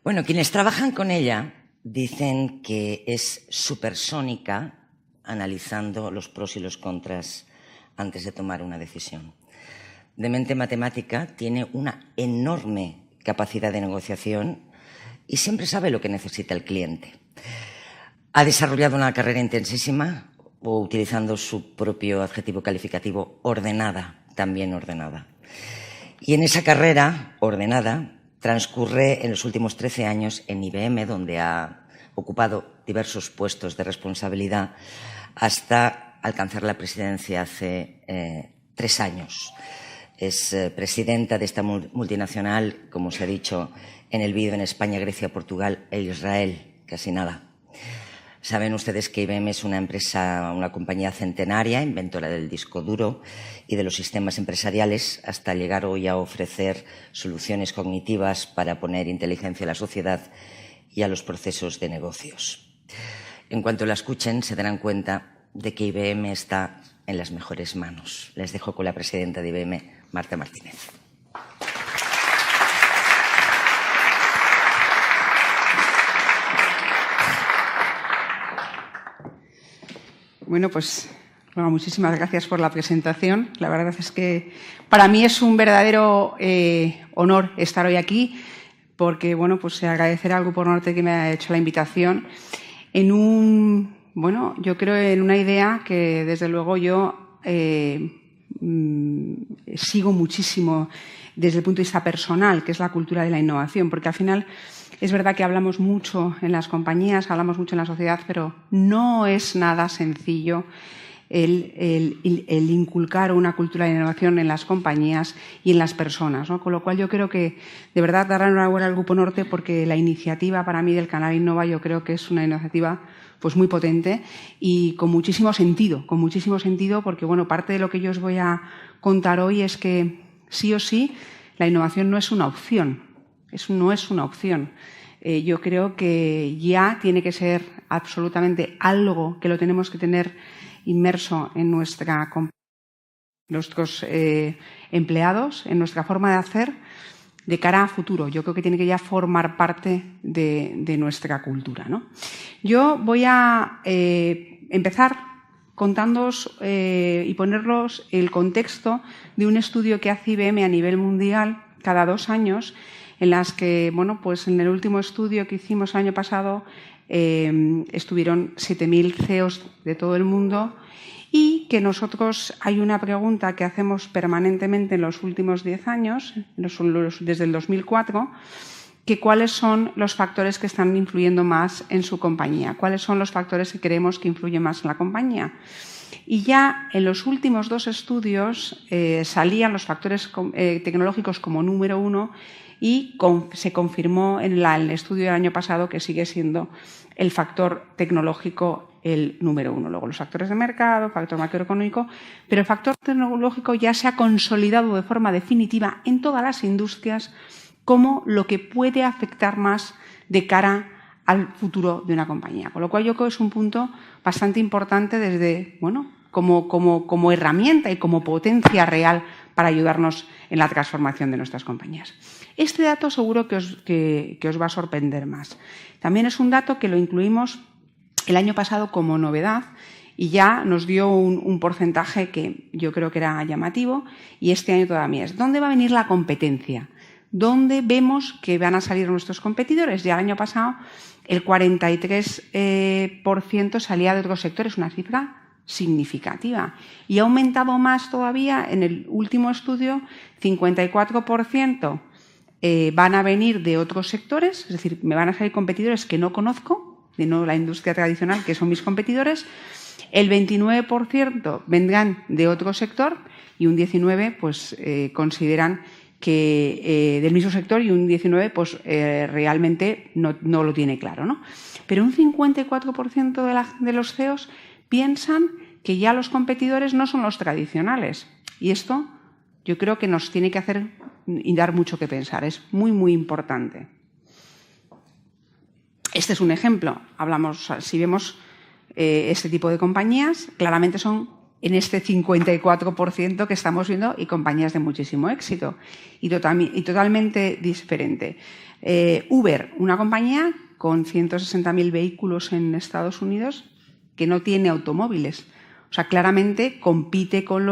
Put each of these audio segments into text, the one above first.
Bueno, quienes trabajan con ella dicen que es supersónica, analizando los pros y los contras antes de tomar una decisión. De mente matemática, tiene una enorme capacidad de negociación y siempre sabe lo que necesita el cliente. Ha desarrollado una carrera intensísima, o utilizando su propio adjetivo calificativo, ordenada, también ordenada. Y en esa carrera ordenada transcurre en los últimos 13 años en IBM, donde ha ocupado diversos puestos de responsabilidad hasta alcanzar la presidencia hace 3 años. Es presidenta de esta multinacional, como se ha dicho en el vídeo, en España, Grecia, Portugal e Israel, casi nada. Saben ustedes que IBM es una empresa, una compañía centenaria, inventora del disco duro y de los sistemas empresariales, hasta llegar hoy a ofrecer soluciones cognitivas para poner inteligencia a la sociedad y a los procesos de negocios. En cuanto la escuchen, se darán cuenta de que IBM está en las mejores manos. Les dejo con la presidenta de IBM, Marta Martínez. Bueno, pues muchísimas gracias por la presentación. La verdad es que para mí es un verdadero honor estar hoy aquí, porque bueno, pues agradecer al Grupo Norte que me ha hecho la invitación en yo creo en una idea que desde luego yo sigo muchísimo desde el punto de vista personal, que es la cultura de la innovación, porque al final es verdad que hablamos mucho en las compañías, hablamos mucho en la sociedad, pero no es nada sencillo el inculcar una cultura de innovación en las compañías y en las personas, ¿no? Con lo cual yo creo que de verdad dar enhorabuena al Grupo Norte, porque la iniciativa para mí del canal Innova yo creo que es una iniciativa pues muy potente y con muchísimo sentido, porque bueno, parte de lo que yo os voy a contar hoy es que sí o sí la innovación no es una opción. Eso no es una opción. Yo creo que ya tiene que ser absolutamente algo que lo tenemos que tener inmerso en nuestros empleados, en nuestra forma de hacer de cara a futuro. Yo creo que tiene que ya formar parte de nuestra cultura, ¿no? Yo voy a empezar contándoos y ponerlos el contexto de un estudio que hace IBM a nivel mundial cada 2 años, en las que, bueno, pues en el último estudio que hicimos el año pasado estuvieron 7.000 CEOs de todo el mundo, y que nosotros hay una pregunta que hacemos permanentemente en los últimos 10 años, desde el 2004, que cuáles son los factores que están influyendo más en su compañía, cuáles son los factores que creemos que influyen más en la compañía. Y ya en los últimos 2 estudios salían los factores tecnológicos como número 1, y se confirmó en el estudio del año pasado que sigue siendo el factor tecnológico el número 1. Luego los factores de mercado, factor macroeconómico, pero el factor tecnológico ya se ha consolidado de forma definitiva en todas las industrias como lo que puede afectar más de cara al futuro de una compañía. Con lo cual yo creo que es un punto bastante importante desde, bueno, como herramienta y como potencia real para ayudarnos en la transformación de nuestras compañías. Este dato seguro que os va a sorprender más. También es un dato que lo incluimos el año pasado como novedad y ya nos dio un porcentaje que yo creo que era llamativo, y este año todavía es. ¿Dónde va a venir la competencia? ¿Dónde vemos que van a salir nuestros competidores? Ya el año pasado el 43% salía de otros sectores, una cifra significativa. Y ha aumentado más todavía en el último estudio, 54% van a venir de otros sectores, es decir, me van a salir competidores que no conozco, de no la industria tradicional, que son mis competidores. El 29% vendrán de otro sector y un 19% pues, consideran que del mismo sector, y un 19% pues, realmente no lo tiene claro, ¿no? Pero un 54% de los CEOs piensan que ya los competidores no son los tradicionales. Y esto yo creo que nos tiene que hacer y dar mucho que pensar. Es muy, muy importante. Este es un ejemplo. Si vemos este tipo de compañías, claramente son en este 54% que estamos viendo y compañías de muchísimo éxito y totalmente diferente. Uber, una compañía con 160.000 vehículos en Estados Unidos que no tiene automóviles. O sea, claramente compite con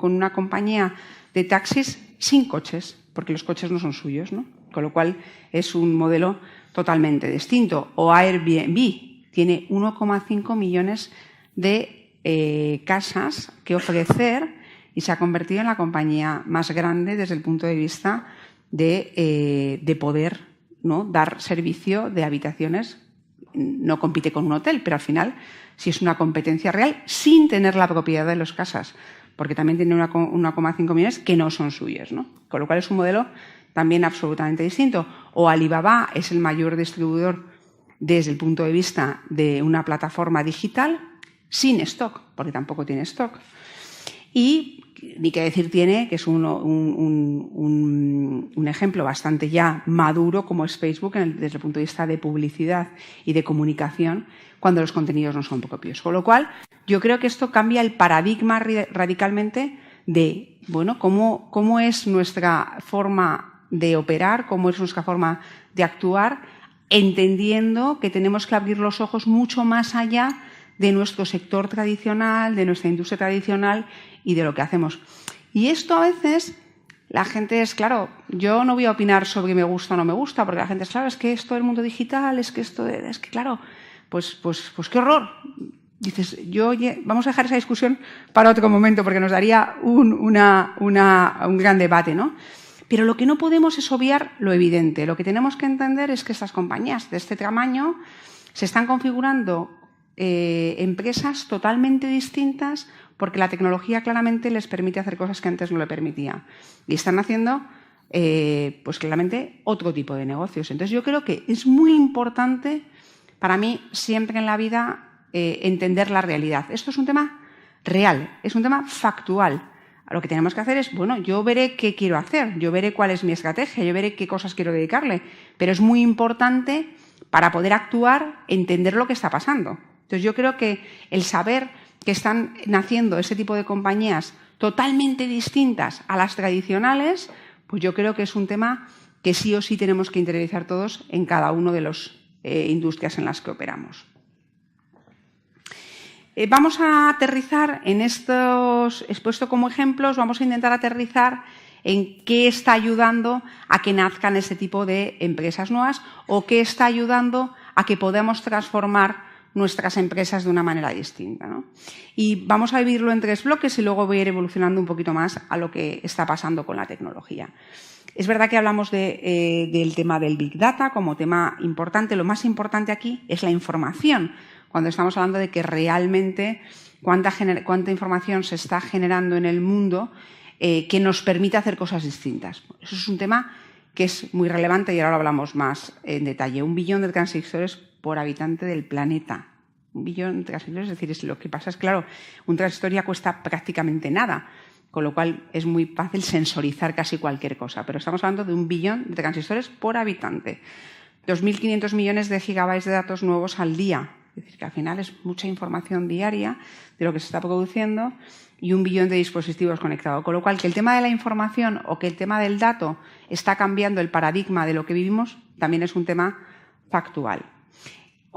una compañía de taxis sin coches, porque los coches no son suyos, ¿no? Con lo cual es un modelo totalmente distinto. O Airbnb tiene 1,5 millones de casas que ofrecer y se ha convertido en la compañía más grande desde el punto de vista de poder, ¿no?, dar servicio de habitaciones. No compite con un hotel, pero al final sí es una competencia real sin tener la propiedad de las casas, porque también tiene 1,5 millones que no son suyas, ¿no? Con lo cual es un modelo también absolutamente distinto. O Alibaba es el mayor distribuidor desde el punto de vista de una plataforma digital sin stock, porque tampoco tiene stock. Y ni qué decir tiene, que es un ejemplo bastante ya maduro, como es Facebook, desde el punto de vista de publicidad y de comunicación, cuando los contenidos no son propios. Con lo cual, yo creo que esto cambia el paradigma radicalmente de, bueno, cómo es nuestra forma de operar, cómo es nuestra forma de actuar, entendiendo que tenemos que abrir los ojos mucho más allá de nuestro sector tradicional, de nuestra industria tradicional y de lo que hacemos. Y esto a veces la gente es, claro, yo no voy a opinar sobre me gusta o no me gusta, porque la gente es, claro, es que esto del mundo digital, es que claro, pues qué horror. Dices, vamos a dejar esa discusión para otro momento, porque nos daría un gran debate, ¿no? Pero lo que no podemos es obviar lo evidente. Lo que tenemos que entender es que estas compañías de este tamaño se están configurando empresas totalmente distintas porque la tecnología claramente les permite hacer cosas que antes no le permitía. Y están haciendo, pues claramente, otro tipo de negocios. Entonces yo creo que es muy importante para mí siempre en la vida entender la realidad. Esto es un tema real, es un tema factual. Lo que tenemos que hacer es, bueno, yo veré qué quiero hacer, yo veré cuál es mi estrategia, yo veré qué cosas quiero dedicarle. Pero es muy importante para poder actuar, entender lo que está pasando. Entonces yo creo que el saber que están naciendo ese tipo de compañías totalmente distintas a las tradicionales, pues yo creo que es un tema que sí o sí tenemos que interiorizar todos en cada uno de las industrias en las que operamos. Vamos a aterrizar en estos, expuesto como ejemplos, vamos a intentar aterrizar en qué está ayudando a que nazcan este tipo de empresas nuevas o qué está ayudando a que podamos transformar nuestras empresas de una manera distinta, ¿no? Y vamos a dividirlo en 3 bloques y luego voy a ir evolucionando un poquito más a lo que está pasando con la tecnología. Es verdad que hablamos del tema del Big Data como tema importante. Lo más importante aquí es la información, cuando estamos hablando de que realmente cuánta información se está generando en el mundo que nos permite hacer cosas distintas. Eso es un tema que es muy relevante y ahora lo hablamos más en detalle. 1 billón de transistores por habitante del planeta. 1 billón de transistores, es decir, lo que pasa es, claro, un transistor ya cuesta prácticamente nada, con lo cual es muy fácil sensorizar casi cualquier cosa. Pero estamos hablando de 1 billón de transistores por habitante. 2.500 millones de gigabytes de datos nuevos al día. Es decir, que al final es mucha información diaria de lo que se está produciendo y 1 billón de dispositivos conectados. Con lo cual, que el tema de la información o que el tema del dato está cambiando el paradigma de lo que vivimos, también es un tema factual.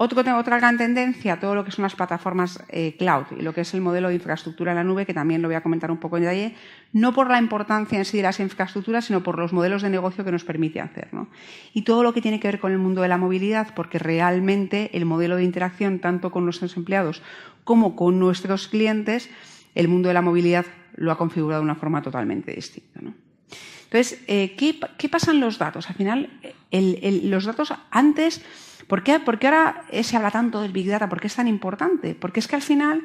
Otra gran tendencia, todo lo que son las plataformas cloud y lo que es el modelo de infraestructura en la nube, que también lo voy a comentar un poco en detalle, no por la importancia en sí de las infraestructuras, sino por los modelos de negocio que nos permite hacer, ¿no? Y todo lo que tiene que ver con el mundo de la movilidad, porque realmente el modelo de interacción, tanto con nuestros empleados como con nuestros clientes, el mundo de la movilidad lo ha configurado de una forma totalmente distinta, ¿no? Entonces, ¿qué pasa en los datos? Al final, los datos antes... ¿Por qué ahora se habla tanto del Big Data? ¿Por qué es tan importante? Porque es que al final,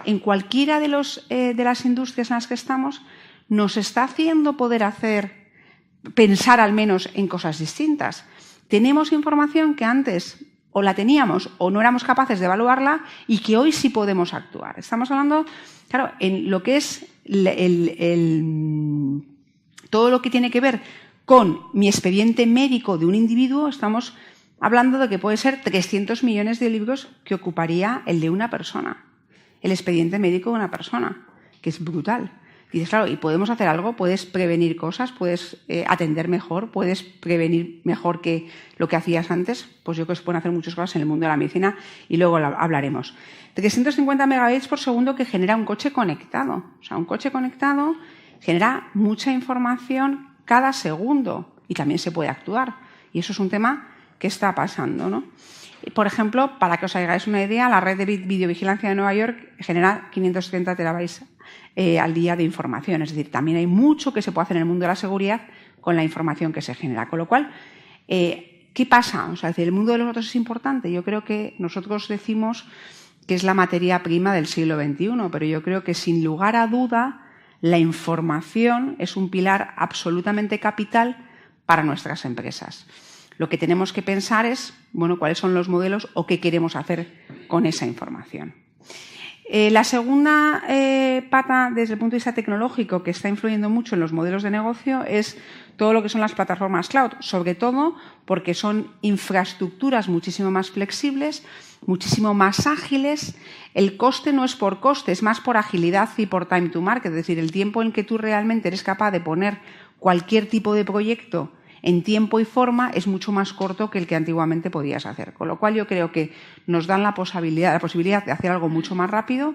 en cualquiera de las industrias en las que estamos, nos está haciendo poder pensar al menos en cosas distintas. Tenemos información que antes o la teníamos o no éramos capaces de evaluarla y que hoy sí podemos actuar. Estamos hablando, claro, en lo que es todo lo que tiene que ver con mi expediente médico de un individuo, estamos hablando de que puede ser 300 millones de libros que ocuparía el de una persona. el expediente médico de una persona, que es brutal. Y dices, claro, ¿y podemos hacer algo? ¿Puedes prevenir cosas? ¿Puedes atender mejor? ¿Puedes prevenir mejor que lo que hacías antes? Pues yo creo que se pueden hacer muchas cosas en el mundo de la medicina y luego hablaremos. 350 megabits por segundo que genera un coche conectado. O sea, un coche conectado genera mucha información cada segundo y también se puede actuar. Y eso es un tema que está pasando, ¿no? Por ejemplo, para que os hagáis una idea, la red de videovigilancia de Nueva York genera 530 terabytes al día de información. Es decir, también hay mucho que se puede hacer en el mundo de la seguridad con la información que se genera. Con lo cual, ¿qué pasa? O sea, el mundo de los datos es importante. Yo creo que nosotros decimos que es la materia prima del siglo XXI, pero yo creo que sin lugar a duda la información es un pilar absolutamente capital para nuestras empresas. Lo que tenemos que pensar es, bueno, cuáles son los modelos o qué queremos hacer con esa información. La segunda pata desde el punto de vista tecnológico que está influyendo mucho en los modelos de negocio es todo lo que son las plataformas cloud, sobre todo porque son infraestructuras muchísimo más flexibles, muchísimo más ágiles. El coste no es por coste, es más por agilidad y por time to market, es decir, el tiempo en que tú realmente eres capaz de poner cualquier tipo de proyecto en tiempo y forma es mucho más corto que el que antiguamente podías hacer. Con lo cual yo creo que nos dan la posibilidad de hacer algo mucho más rápido,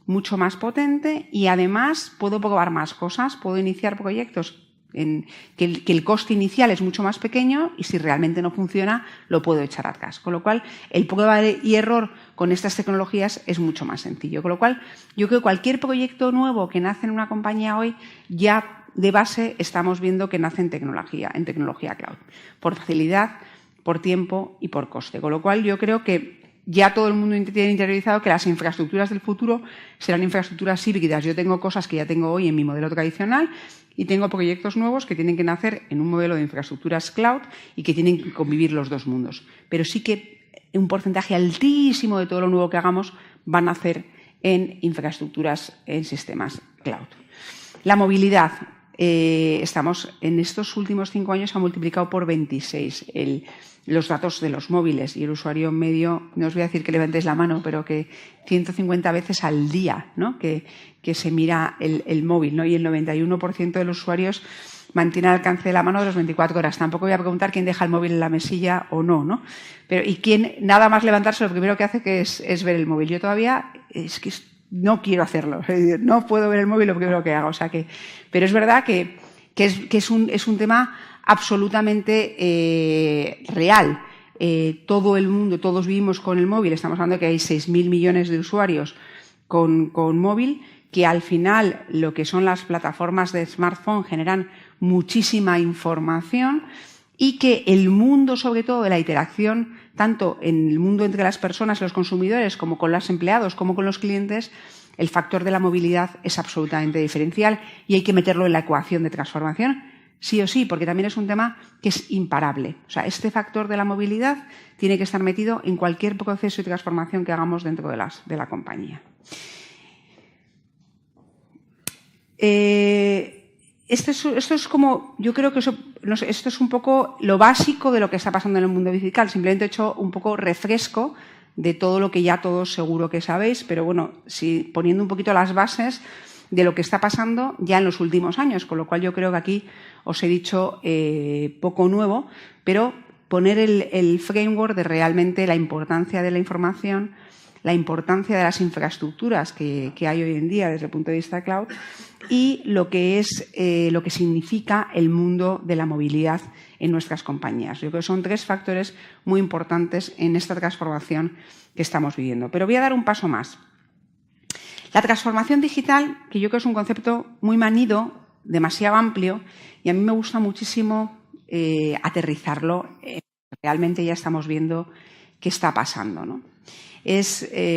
mucho más potente y además puedo probar más cosas, puedo iniciar proyectos que el coste inicial es mucho más pequeño y si realmente no funciona lo puedo echar atrás. Con lo cual el prueba y error con estas tecnologías es mucho más sencillo. Con lo cual yo creo que cualquier proyecto nuevo que nace en una compañía hoy ya de base estamos viendo que nace en tecnología cloud, por facilidad, por tiempo y por coste. Con lo cual yo creo que ya todo el mundo tiene interiorizado que las infraestructuras del futuro serán infraestructuras híbridas. Yo tengo cosas que ya tengo hoy en mi modelo tradicional y tengo proyectos nuevos que tienen que nacer en un modelo de infraestructuras cloud y que tienen que convivir los dos mundos. Pero sí que un porcentaje altísimo de todo lo nuevo que hagamos va a nacer en infraestructuras, en sistemas cloud. La movilidad. Estamos en estos últimos 5 años ha multiplicado por 26 los datos de los móviles y el usuario medio, no os voy a decir que levantéis la mano, pero que 150 veces al día, ¿no? que se mira el móvil, ¿no? Y el 91% de los usuarios mantiene el alcance de la mano de las 24 horas. Tampoco voy a preguntar quién deja el móvil en la mesilla o no, ¿no? Pero, y quién nada más levantarse lo primero que hace que es ver el móvil. Yo todavía es que no quiero hacerlo, no puedo ver el móvil lo primero que hago. O sea pero es verdad que es un tema absolutamente real. Todo el mundo, todos vivimos con el móvil. Estamos hablando de que hay 6.000 millones de usuarios con móvil, que al final lo que son las plataformas de smartphone generan muchísima información y que el mundo, sobre todo, de la interacción, tanto en el mundo entre las personas, los consumidores, como con los empleados, como con los clientes, el factor de la movilidad es absolutamente diferencial y hay que meterlo en la ecuación de transformación, sí o sí, porque también es un tema que es imparable. O sea, este factor de la movilidad tiene que estar metido en cualquier proceso de transformación que hagamos dentro de la compañía. Esto es como, yo creo que esto es un poco lo básico de lo que está pasando en el mundo digital. Simplemente he hecho un poco refresco de todo lo que ya todos seguro que sabéis, pero bueno, poniendo un poquito las bases de lo que está pasando ya en los últimos años, con lo cual yo creo que aquí os he dicho poco nuevo, pero poner el framework de realmente la importancia de la información, la importancia de las infraestructuras que hay hoy en día desde el punto de vista cloud y lo que significa el mundo de la movilidad en nuestras compañías. Yo creo que son 3 factores muy importantes en esta transformación que estamos viviendo. Pero voy a dar un paso más. La transformación digital, que yo creo que es un concepto muy manido, demasiado amplio, y a mí me gusta muchísimo aterrizarlo. Realmente ya estamos viendo qué está pasando, ¿no?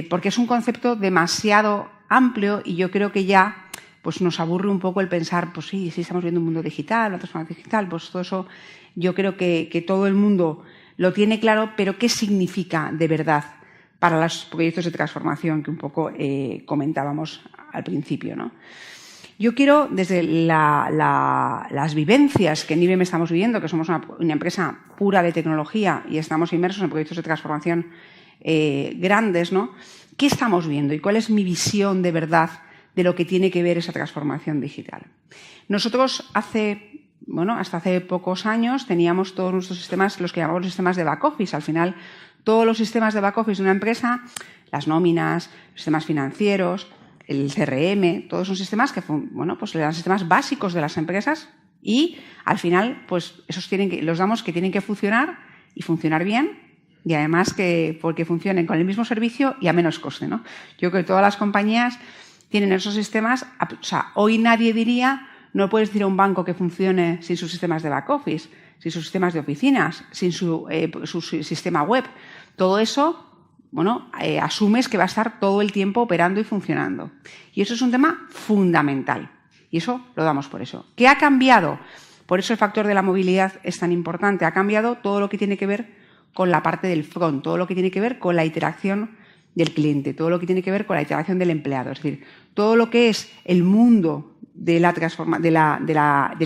Porque es un concepto demasiado amplio y yo creo que ya pues nos aburre un poco el pensar, pues sí, estamos viendo un mundo digital, una transformación digital, pues todo eso yo creo que todo el mundo lo tiene claro, pero ¿qué significa de verdad para los proyectos de transformación que un poco comentábamos al principio, ¿no? Yo quiero, desde las vivencias que en IBM estamos viviendo, que somos una empresa pura de tecnología y estamos inmersos en proyectos de transformación grandes, ¿no? ¿qué estamos viendo y cuál es mi visión de verdad de lo que tiene que ver esa transformación digital? Nosotros hasta hace pocos años teníamos todos nuestros sistemas, los que llamamos sistemas de back office. Al final, todos los sistemas de back office de una empresa, las nóminas, los sistemas financieros, el CRM, todos son sistemas que, pues eran sistemas básicos de las empresas y al final, pues esos los damos que tienen que funcionar y funcionar bien y además porque funcionen con el mismo servicio y a menos coste, ¿no? Yo creo que todas las compañías tienen esos sistemas. O sea, hoy nadie diría, no puedes decir a un banco que funcione sin sus sistemas de back office, sin sus sistemas de oficinas, sin su sistema web. Todo eso, asumes que va a estar todo el tiempo operando y funcionando. Y eso es un tema fundamental. Y eso lo damos por eso. ¿Qué ha cambiado? Por eso el factor de la movilidad es tan importante. Ha cambiado todo lo que tiene que ver con la parte del front, todo lo que tiene que ver con la interacción del cliente, todo lo que tiene que ver con la interacción del empleado. Es decir, todo lo que es el mundo del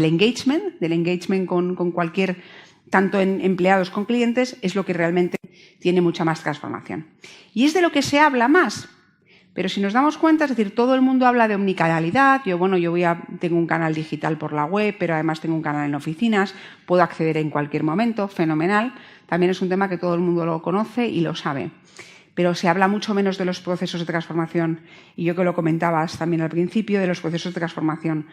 engagement con cualquier, tanto en empleados como clientes, es lo que realmente tiene mucha más transformación. Y es de lo que se habla más. Pero si nos damos cuenta, es decir, todo el mundo habla de omnicanalidad. Tengo un canal digital por la web, pero además tengo un canal en oficinas, puedo acceder en cualquier momento, fenomenal. También es un tema que todo el mundo lo conoce y lo sabe. Pero se habla mucho menos de los procesos de transformación, y yo que lo comentabas también al principio, de los procesos de transformación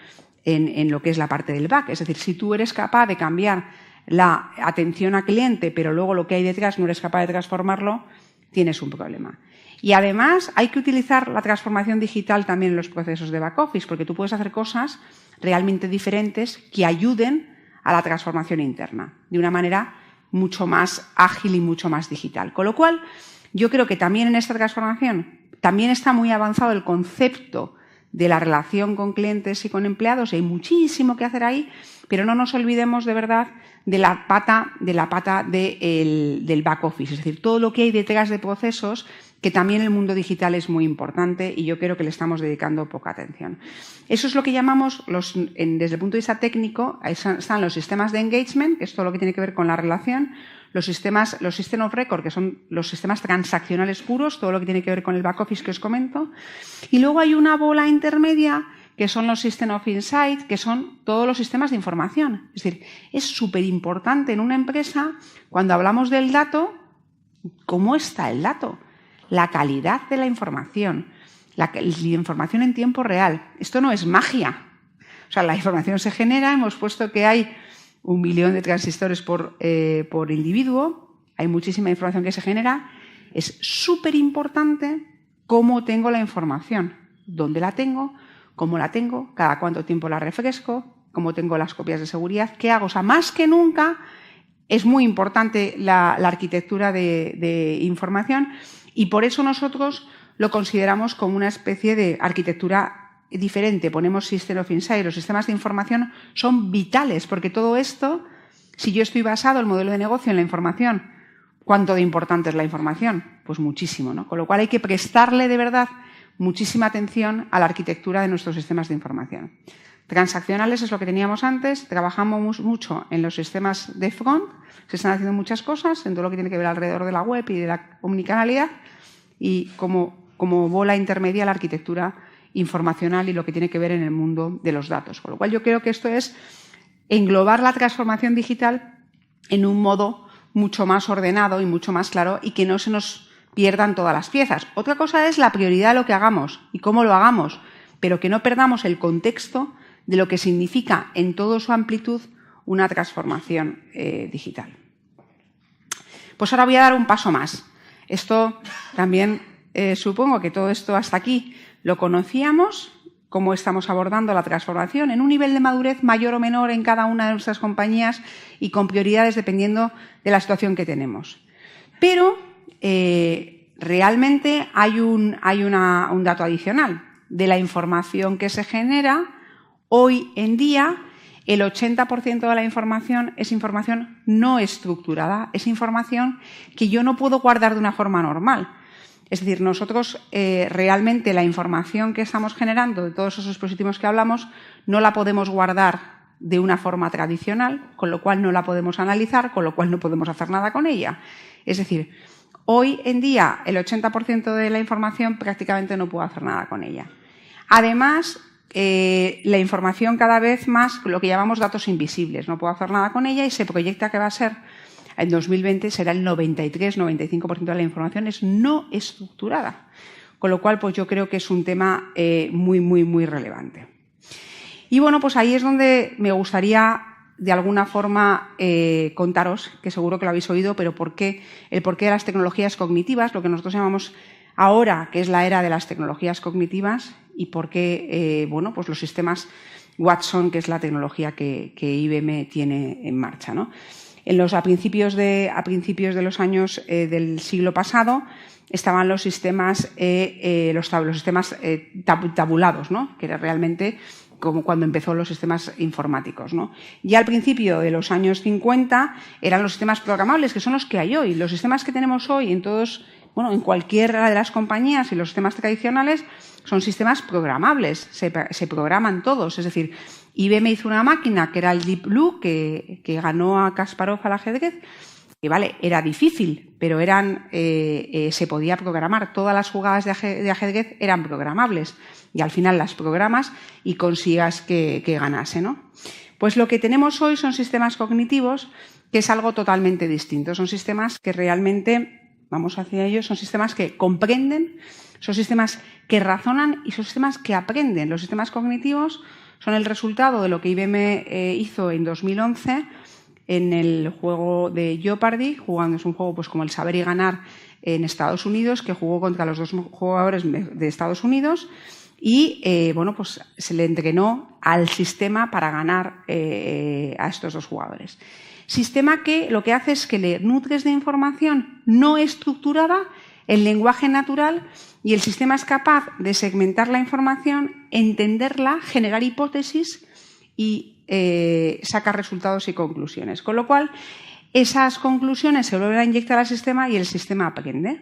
en lo que es la parte del back. Es decir, si tú eres capaz de cambiar la atención al cliente, pero luego lo que hay detrás no eres capaz de transformarlo, tienes un problema. Y además hay que utilizar la transformación digital también en los procesos de back office, porque tú puedes hacer cosas realmente diferentes que ayuden a la transformación interna de una manera mucho más ágil y mucho más digital. Con lo cual, yo creo que también en esta transformación también está muy avanzado el concepto de la relación con clientes y con empleados. Hay muchísimo que hacer ahí, pero no nos olvidemos de verdad de la pata del back office, es decir, todo lo que hay detrás de procesos, que también el mundo digital es muy importante y yo creo que le estamos dedicando poca atención. Eso es lo que llamamos, desde el punto de vista técnico, están los sistemas de engagement, que es todo lo que tiene que ver con la relación, los system of record, que son los sistemas transaccionales puros, todo lo que tiene que ver con el back office que os comento, y luego hay una bola intermedia que son los system of insight, que son todos los sistemas de información. Es decir, es súper importante en una empresa, cuando hablamos del dato, ¿cómo está el dato? La calidad de la información, la información en tiempo real. Esto no es magia. O sea, la información se genera, hemos puesto que hay 1 millón de transistores por individuo, hay muchísima información que se genera. Es súper importante cómo tengo la información, dónde la tengo, cómo la tengo, cada cuánto tiempo la refresco, cómo tengo las copias de seguridad, qué hago. O sea, más que nunca es muy importante la arquitectura de información y por eso nosotros lo consideramos como una especie de arquitectura diferente. Ponemos System of Insight. Los sistemas de información son vitales porque todo esto, si yo estoy basado el modelo de negocio en la información, ¿cuánto de importante es la información? Pues muchísimo, ¿no? Con lo cual hay que prestarle de verdad muchísima atención a la arquitectura de nuestros sistemas de información. Transaccionales es lo que teníamos antes, trabajamos mucho en los sistemas de front, se están haciendo muchas cosas en todo lo que tiene que ver alrededor de la web y de la omnicanalidad y como bola intermedia la arquitectura informacional y lo que tiene que ver en el mundo de los datos. Con lo cual yo creo que esto es englobar la transformación digital en un modo mucho más ordenado y mucho más claro y que no se nos pierdan todas las piezas. Otra cosa es la prioridad de lo que hagamos y cómo lo hagamos, pero que no perdamos el contexto de lo que significa en toda su amplitud una transformación digital. Pues ahora voy a dar un paso más. Esto también supongo que todo esto hasta aquí lo conocíamos, cómo estamos abordando la transformación en un nivel de madurez mayor o menor en cada una de nuestras compañías y con prioridades dependiendo de la situación que tenemos. Pero realmente hay un dato adicional. De la información que se genera, hoy en día el 80% de la información es información no estructurada, es información que yo no puedo guardar de una forma normal. Es decir, nosotros realmente la información que estamos generando de todos esos dispositivos que hablamos no la podemos guardar de una forma tradicional, con lo cual no la podemos analizar, con lo cual no podemos hacer nada con ella. Es decir, Hoy en día, el 80% de la información prácticamente no puedo hacer nada con ella. Además, la información cada vez más, lo que llamamos datos invisibles, no puedo hacer nada con ella y se proyecta que va a ser, en 2020 será el 93-95% de la información es no estructurada. Con lo cual, pues yo creo que es un tema muy relevante. Y bueno, pues ahí es donde me gustaría, de alguna forma, contaros, que seguro que lo habéis oído, pero el porqué de las tecnologías cognitivas, lo que nosotros llamamos ahora, que es la era de las tecnologías cognitivas, y por qué, bueno, pues los sistemas Watson, que es la tecnología que IBM tiene en marcha, ¿no? A principios de los años del siglo pasado estaban los sistemas, tabulados, ¿no? Que era realmente como cuando empezó los sistemas informáticos, ¿no? Ya al principio de los años 50 eran los sistemas programables, que son los que hay hoy. Los sistemas que tenemos hoy en cualquiera de las compañías y los sistemas tradicionales son sistemas programables, se programan todos. Es decir, IBM hizo una máquina que era el Deep Blue, que ganó a Kasparov al ajedrez, que vale, era difícil, pero se podía programar. Todas las jugadas de ajedrez eran programables y al final las programas y consigas que ganase, ¿no? Pues lo que tenemos hoy son sistemas cognitivos, que es algo totalmente distinto. Son sistemas que realmente, vamos hacia ellos, son sistemas que comprenden, son sistemas que razonan y son sistemas que aprenden. Los sistemas cognitivos son el resultado de lo que IBM hizo en 2011 en el juego de Jeopardy, es un juego pues como el saber y ganar en Estados Unidos, que jugó contra los dos jugadores de Estados Unidos y bueno, pues se le entrenó al sistema para ganar a estos dos jugadores. Sistema que lo que hace es que le nutres de información no estructurada en lenguaje natural y el sistema es capaz de segmentar la información, entenderla, generar hipótesis y sacar resultados y conclusiones. Con lo cual, esas conclusiones se vuelven a inyectar al sistema y el sistema aprende.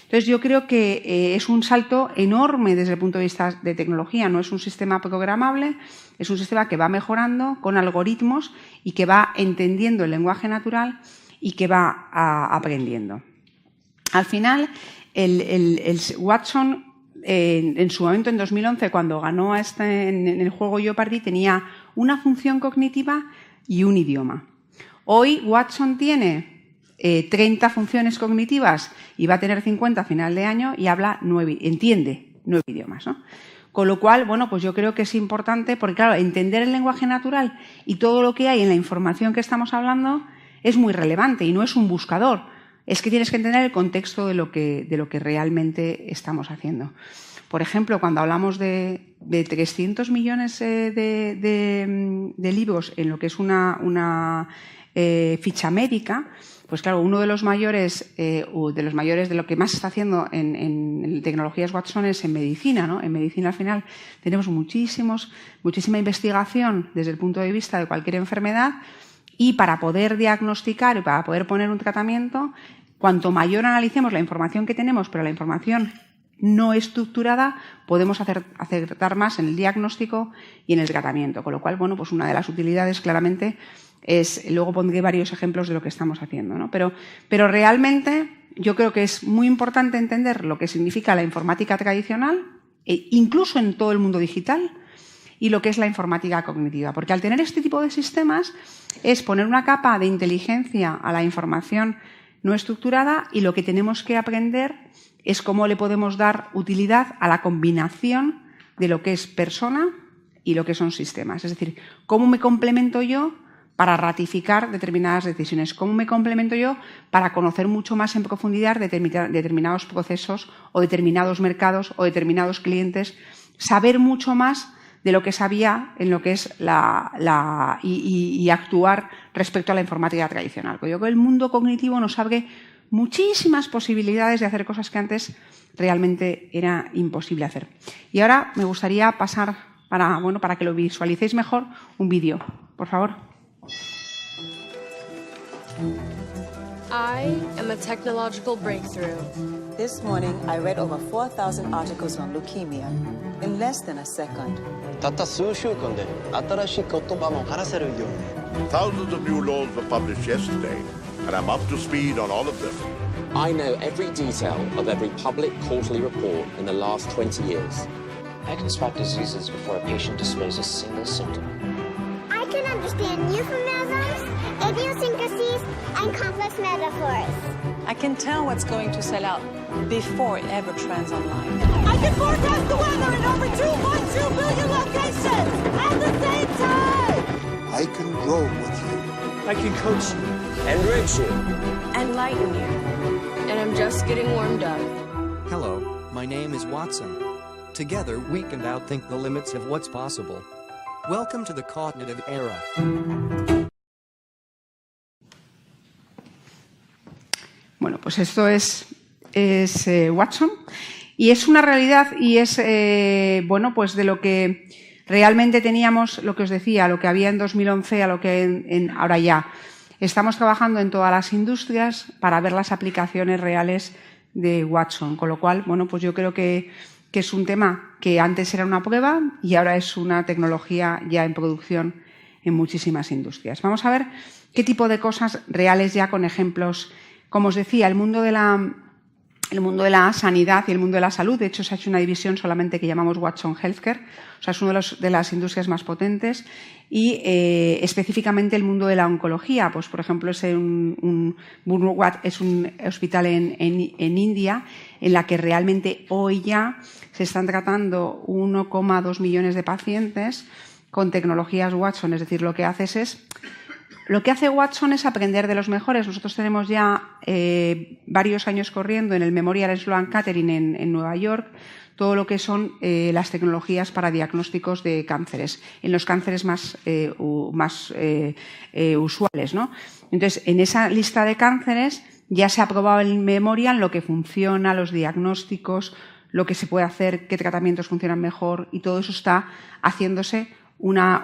Entonces, yo creo que es un salto enorme desde el punto de vista de tecnología. No es un sistema programable, es un sistema que va mejorando con algoritmos y que va entendiendo el lenguaje natural y que va aprendiendo. Al final, el Watson, en su momento, en 2011, cuando ganó en el juego Jeopardy, tenía una función cognitiva y un idioma. Hoy Watson tiene 30 funciones cognitivas y va a tener 50 a final de año y entiende 9 idiomas, ¿no? Con lo cual, bueno, pues yo creo que es importante porque, claro, entender el lenguaje natural y todo lo que hay en la información que estamos hablando es muy relevante y no es un buscador. Es que tienes que entender el contexto de lo que realmente estamos haciendo. Por ejemplo, cuando hablamos de 300 millones de libros en lo que es una ficha médica, pues claro, uno de los mayores de lo que más se está haciendo en tecnologías Watson es en medicina, ¿no? En medicina al final tenemos muchísima investigación desde el punto de vista de cualquier enfermedad y para poder diagnosticar y para poder poner un tratamiento, cuanto mayor analicemos la información que tenemos, pero la información no estructurada, podemos acertar más en el diagnóstico y en el tratamiento. Con lo cual, bueno, pues una de las utilidades claramente es, luego pondré varios ejemplos de lo que estamos haciendo, ¿no? Pero realmente yo creo que es muy importante entender lo que significa la informática tradicional, incluso en todo el mundo digital, y lo que es la informática cognitiva. Porque al tener este tipo de sistemas es poner una capa de inteligencia a la información no estructurada y lo que tenemos que aprender es cómo le podemos dar utilidad a la combinación de lo que es persona y lo que son sistemas. Es decir, cómo me complemento yo para ratificar determinadas decisiones, cómo me complemento yo para conocer mucho más en profundidad determinados procesos o determinados mercados o determinados clientes, saber mucho más de lo que sabía en lo que es y actuar respecto a la informática tradicional. Yo creo que el mundo cognitivo nos abre muchísimas posibilidades de hacer cosas que antes realmente era imposible hacer. Y ahora me gustaría pasar, para que lo visualicéis mejor, un vídeo. Por favor. I am a technological breakthrough. This morning, I read over 4,000 articles on leukemia in less than a second. たった数週間で新しい言葉も話せるように。 Thousands of new laws were published yesterday, and I'm up to speed on all of them. I know every detail of every public quarterly report in the last 20 years. I can spot diseases before a patient displays a single symptom. I can understand euphemisms, idiosyncrasies, and complex metaphors. I can tell what's going to sell out before it ever trends online. I can forecast the weather in over 2.2 billion locations at the same time! I can grow with you. I can coach you. Enrich you. Enlighten you. And I'm just getting warmed up. Hello, my name is Watson. Together we can outthink the limits of what's possible. Welcome to the cognitive era. Bueno, pues esto es Watson y es una realidad y es, bueno, pues de lo que realmente teníamos, lo que os decía, lo que había en 2011 a lo que ahora ya. Estamos trabajando en todas las industrias para ver las aplicaciones reales de Watson, con lo cual, bueno, pues yo creo que es un tema que antes era una prueba y ahora es una tecnología ya en producción en muchísimas industrias. Vamos a ver qué tipo de cosas reales ya con ejemplos. Como os decía, el mundo de la sanidad y el mundo de la salud, de hecho se ha hecho una división solamente que llamamos Watson Healthcare, o sea, es una de las industrias más potentes y específicamente el mundo de la oncología, pues por ejemplo es un hospital en India en la que realmente hoy ya se están tratando 1,2 millones de pacientes con tecnologías Watson, es decir, lo que hace Watson es aprender de los mejores. Nosotros tenemos ya varios años corriendo en el Memorial Sloan Kettering en Nueva York todo lo que son las tecnologías para diagnósticos de cánceres, en los cánceres más usuales, ¿no? Entonces, en esa lista de cánceres ya se ha probado el Memorial lo que funciona, los diagnósticos, lo que se puede hacer, qué tratamientos funcionan mejor y todo eso está haciéndose una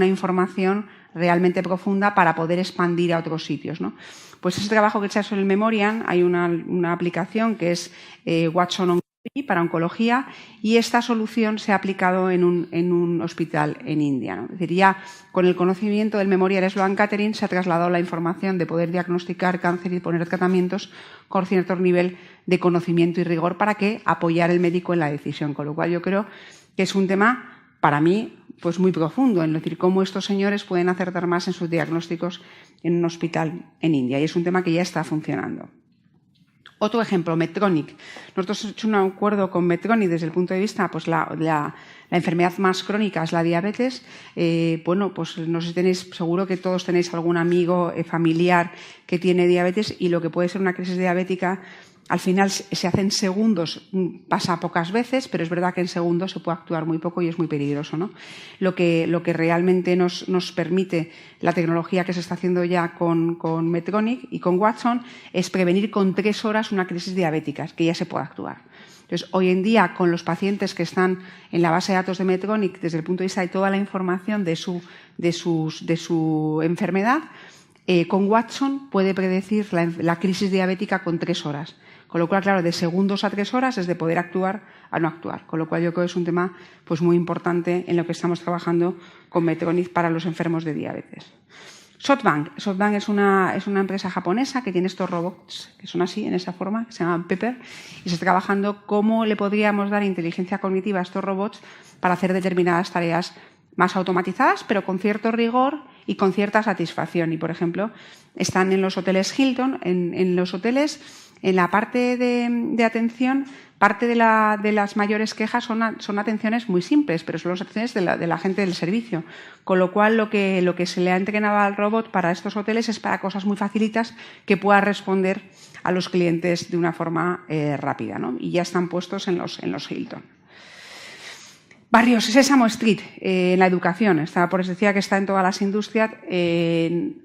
información realmente profunda para poder expandir a otros sitios, ¿no? Pues ese trabajo que se ha hecho en el Memorial, hay una aplicación que es Watson Oncology para oncología y esta solución se ha aplicado en un hospital en India, ¿no? Es decir, ya con el conocimiento del Memorial Sloan Kettering se ha trasladado la información de poder diagnosticar cáncer y poner tratamientos con cierto nivel de conocimiento y rigor para que apoyar el médico en la decisión, con lo cual yo creo que es un tema para mí pues muy profundo, en decir cómo estos señores pueden acertar más en sus diagnósticos en un hospital en India y es un tema que ya está funcionando. Otro ejemplo, Medtronic. Nosotros hemos hecho un acuerdo con Medtronic desde el punto de vista, pues la enfermedad más crónica es la diabetes. Bueno, pues no sé si tenéis, seguro que todos tenéis algún amigo familiar que tiene diabetes y lo que puede ser una crisis diabética al final se hace en segundos, pasa pocas veces, pero es verdad que en segundos se puede actuar muy poco y es muy peligroso, ¿no? Lo que realmente nos permite la tecnología que se está haciendo ya con Medtronic y con Watson es prevenir con 3 horas una crisis diabética, que ya se puede actuar. Entonces, hoy en día, con los pacientes que están en la base de datos de Medtronic, desde el punto de vista de toda la información de su enfermedad, con Watson puede predecir la crisis diabética con 3 horas. Con lo cual, claro, de segundos a 3 horas es de poder actuar a no actuar. Con lo cual yo creo que es un tema pues, muy importante en lo que estamos trabajando con Medtronic para los enfermos de diabetes. SoftBank es una empresa japonesa que tiene estos robots que son así, en esa forma, que se llaman Pepper, y se está trabajando cómo le podríamos dar inteligencia cognitiva a estos robots para hacer determinadas tareas más automatizadas, pero con cierto rigor y con cierta satisfacción. Y, por ejemplo, están en los hoteles Hilton, en los hoteles, en la parte de atención, parte de las mayores quejas son atenciones muy simples, pero son las atenciones de la gente del servicio. Con lo cual, lo que se le ha entrenado al robot para estos hoteles es para cosas muy facilitas que pueda responder a los clientes de una forma rápida, ¿no? Y ya están puestos en los Hilton. Barrios, Sésamo Street, en la educación. Por eso decía que está en todas las industrias.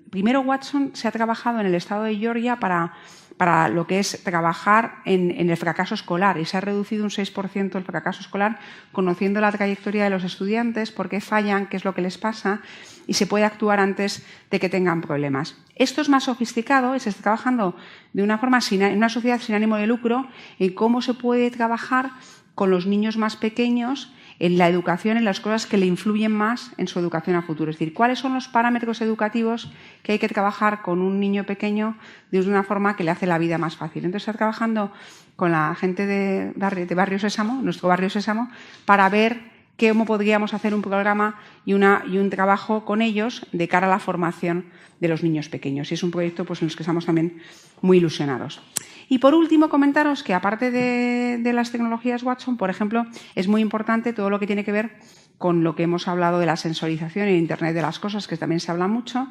Primero, Watson se ha trabajado en el estado de Georgia para lo que es trabajar en el fracaso escolar y se ha reducido un 6% el fracaso escolar conociendo la trayectoria de los estudiantes, por qué fallan, qué es lo que les pasa y se puede actuar antes de que tengan problemas. Esto es más sofisticado y se está trabajando de una forma en una sociedad sin ánimo de lucro en cómo se puede trabajar con los niños más pequeños en la educación, en las cosas que le influyen más en su educación a futuro. Es decir, cuáles son los parámetros educativos que hay que trabajar con un niño pequeño de una forma que le hace la vida más fácil. Entonces, está trabajando con la gente de Barrio Sésamo, nuestro Barrio Sésamo, para ver cómo podríamos hacer un programa y un trabajo con ellos de cara a la formación de los niños pequeños. Y es un proyecto en el que estamos también muy ilusionados. Y por último, comentaros que aparte de las tecnologías Watson, por ejemplo, es muy importante todo lo que tiene que ver con lo que hemos hablado de la sensorización en Internet de las cosas, que también se habla mucho,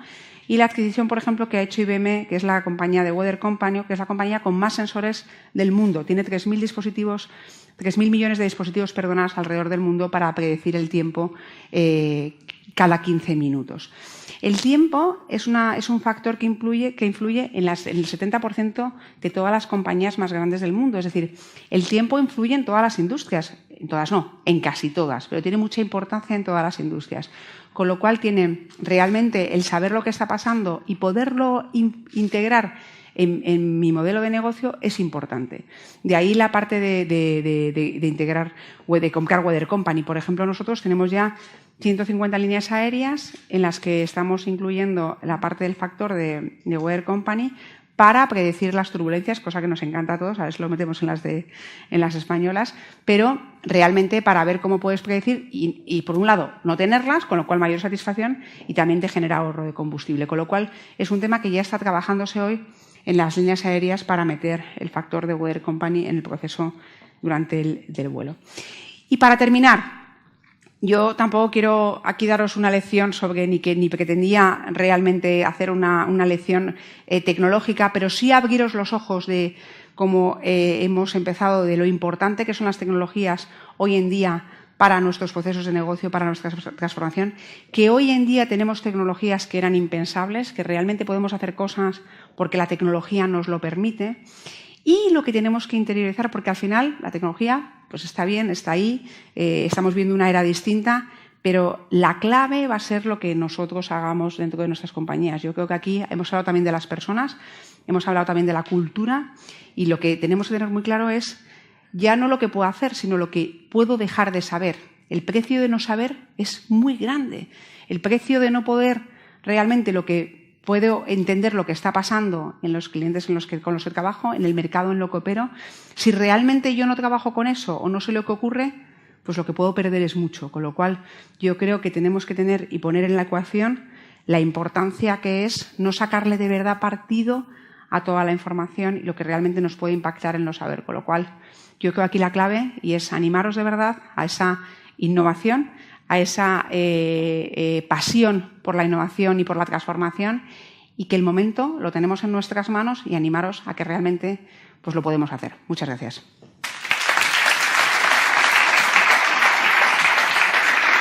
y la adquisición, por ejemplo, que ha hecho IBM, que es la compañía de Weather Company, que es la compañía con más sensores del mundo. Tiene 3.000 millones de dispositivos alrededor del mundo para predecir el tiempo cada 15 minutos. El tiempo es un factor que influye en el 70% de todas las compañías más grandes del mundo. Es decir, el tiempo influye en todas las industrias. En todas no, en casi todas, pero tiene mucha importancia en todas las industrias. Con lo cual, tiene realmente el saber lo que está pasando y poderlo integrar en mi modelo de negocio es importante. De ahí la parte de integrar, de comprar Weather Company. Por ejemplo, nosotros tenemos ya 150 líneas aéreas en las que estamos incluyendo la parte del factor de Weather Company para predecir las turbulencias, cosa que nos encanta a todos, a veces lo metemos en las españolas, pero realmente para ver cómo puedes predecir y por un lado, no tenerlas, con lo cual mayor satisfacción y también te genera ahorro de combustible. Con lo cual, es un tema que ya está trabajándose hoy en las líneas aéreas para meter el factor de Weather Company en el proceso durante el vuelo. Y para terminar, yo tampoco quiero aquí daros una lección sobre ni pretendía realmente hacer una lección tecnológica, pero sí abriros los ojos de cómo hemos empezado, de lo importante que son las tecnologías hoy en día para nuestros procesos de negocio, para nuestra transformación, que hoy en día tenemos tecnologías que eran impensables, que realmente podemos hacer cosas porque la tecnología nos lo permite, y lo que tenemos que interiorizar, porque al final la tecnología pues está bien, está ahí, estamos viendo una era distinta, pero la clave va a ser lo que nosotros hagamos dentro de nuestras compañías. Yo creo que aquí hemos hablado también de las personas, hemos hablado también de la cultura, y lo que tenemos que tener muy claro es ya no lo que puedo hacer, sino lo que puedo dejar de saber. El precio de no saber es muy grande. El precio de no poder realmente lo que puedo entender lo que está pasando en los clientes con los que trabajo, en el mercado en lo que opero. Si realmente yo no trabajo con eso o no sé lo que ocurre, pues lo que puedo perder es mucho. Con lo cual, yo creo que tenemos que tener y poner en la ecuación la importancia que es no sacarle de verdad partido a toda la información y lo que realmente nos puede impactar en no saber. Con lo cual, yo creo aquí la clave y es animaros de verdad a esa innovación, a esa pasión por la innovación y por la transformación, y que el momento lo tenemos en nuestras manos y animaros a que realmente pues lo podemos hacer. Muchas gracias.